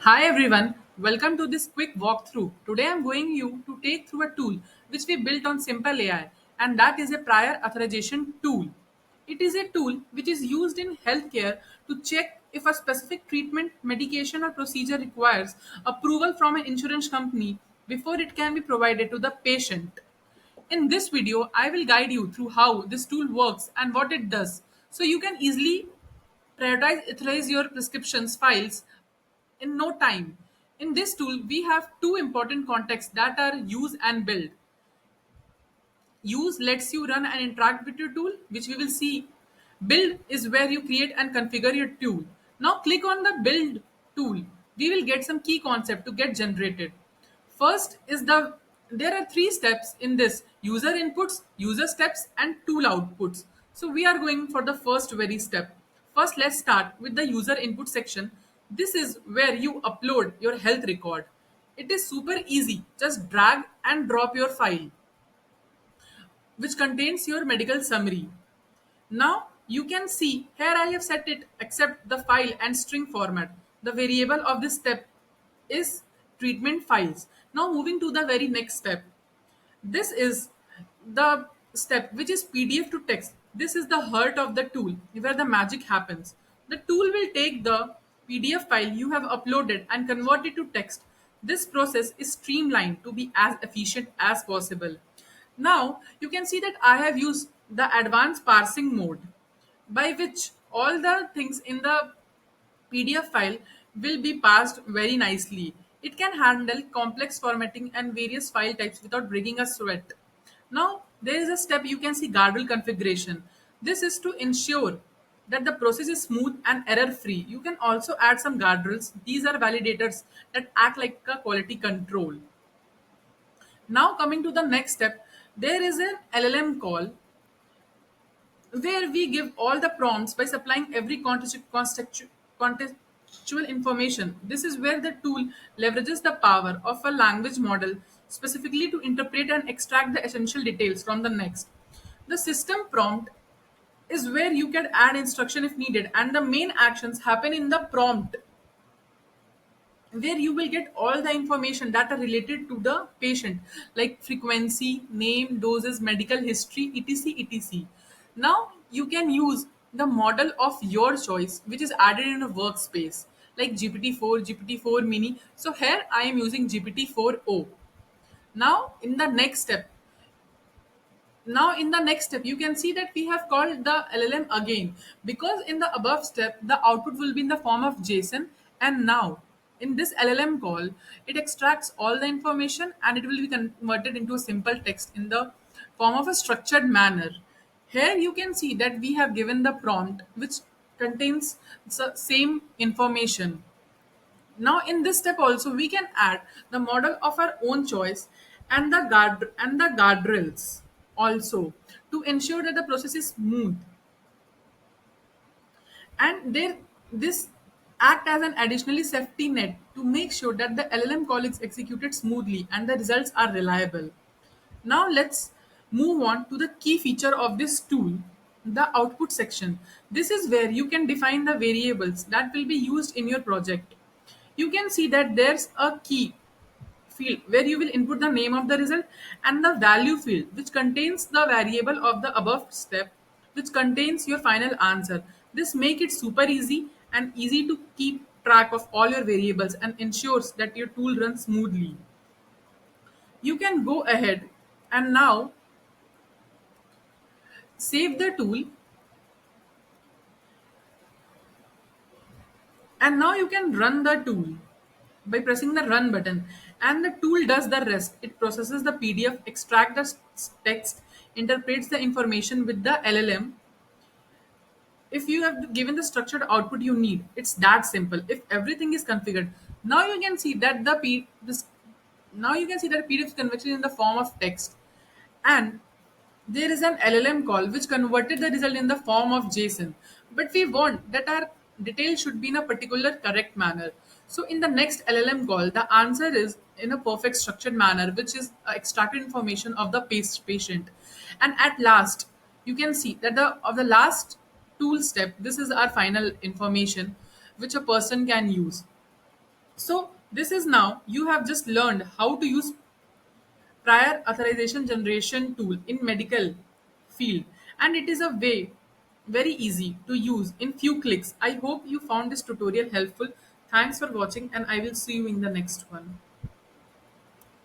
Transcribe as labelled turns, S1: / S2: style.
S1: Hi everyone, welcome to this quick walkthrough. Today I'm going you to take through a tool which we built on Simple AI, and that is a prior authorization tool. It is a tool which is used in healthcare to check if a specific treatment, medication or procedure requires approval from an insurance company before it can be provided to the patient. In this video, I will guide you through how this tool works and what it does so you can easily prioritize authorize your prescriptions files in no time. In this tool, we have two important contexts that are use and build. Use lets you run and interact with your tool, which we will see. Build is where you create and configure your tool. Now click on the build tool. We will get some key concept to get generated. First is there are three steps in this: user inputs, user steps, and tool outputs. So we are going for the first very step. First, let's start with the user input section. This is where you upload your health record. It is super easy. Just drag and drop your file which contains your medical summary. Now you can see here I have set it accept the file and string format. The variable of this step is treatment files. Now moving to the very next step. This is the step which is PDF to text. This is the heart of the tool where the magic happens. The tool will take the PDF file you have uploaded and convert it to text. This process is streamlined to be as efficient as possible. Now you can see that I have used the advanced parsing mode by which all the things in the PDF file will be parsed very nicely. It can handle complex formatting and various file types without breaking a sweat. Now, there is a step you can see guardrail configuration. This is to ensure that the process is smooth and error free. You can also add some guardrails. These are validators that act like a quality control. Now, coming to the next step, there is an LLM call where we give all the prompts by supplying every contextual information. This is where the tool leverages the power of a language model specifically to interpret and extract the essential details from the next. The system prompt is where you can add instruction if needed, and the main actions happen in the prompt where you will get all the information that are related to the patient like frequency, name, doses, medical history, etc. Now you can use the model of your choice which is added in a workspace like GPT-4, GPT-4 mini. So here I am using GPT-4o. Now in the next step, you can see that we have called the LLM again because in the above step, the output will be in the form of JSON. And now in this LLM call, it extracts all the information and it will be converted into a simple text in the form of a structured manner. Here you can see that we have given the prompt which contains the same information. Now, in this step also, we can add the model of our own choice and the guardrails also to ensure that the process is smooth. And there, this act as an additionally safety net to make sure that the LLM call is executed smoothly and the results are reliable. Now let's move on to the key feature of this tool, the output section. This is where you can define the variables that will be used in your project. You can see that there's a key field where you will input the name of the result and the value field which contains the variable of the above step which contains your final answer. This make it super easy and easy to keep track of all your variables and ensures that your tool runs smoothly. You can go ahead and now save the tool, and now you can run the tool by pressing the run button, and the tool does the rest. It processes the PDF, extract the text, interprets the information with the LLM. If you have given the structured output you need, it's that simple. If everything is configured, now you can see that now you can see that PDF is converted in the form of text, and there is an LLM call which converted the result in the form of JSON. But we want that our details should be in a particular correct manner. So in the next LLM call, the answer is in a perfect structured manner, which is extracted information of the patient. And at last, you can see that the last tool step, this is our final information which a person can use. So this is now you have just learned how to use prior authorization generation tool in medical field, and it is a way very easy to use in few clicks. I hope you found this tutorial helpful. Thanks for watching, and I will see you in the next one.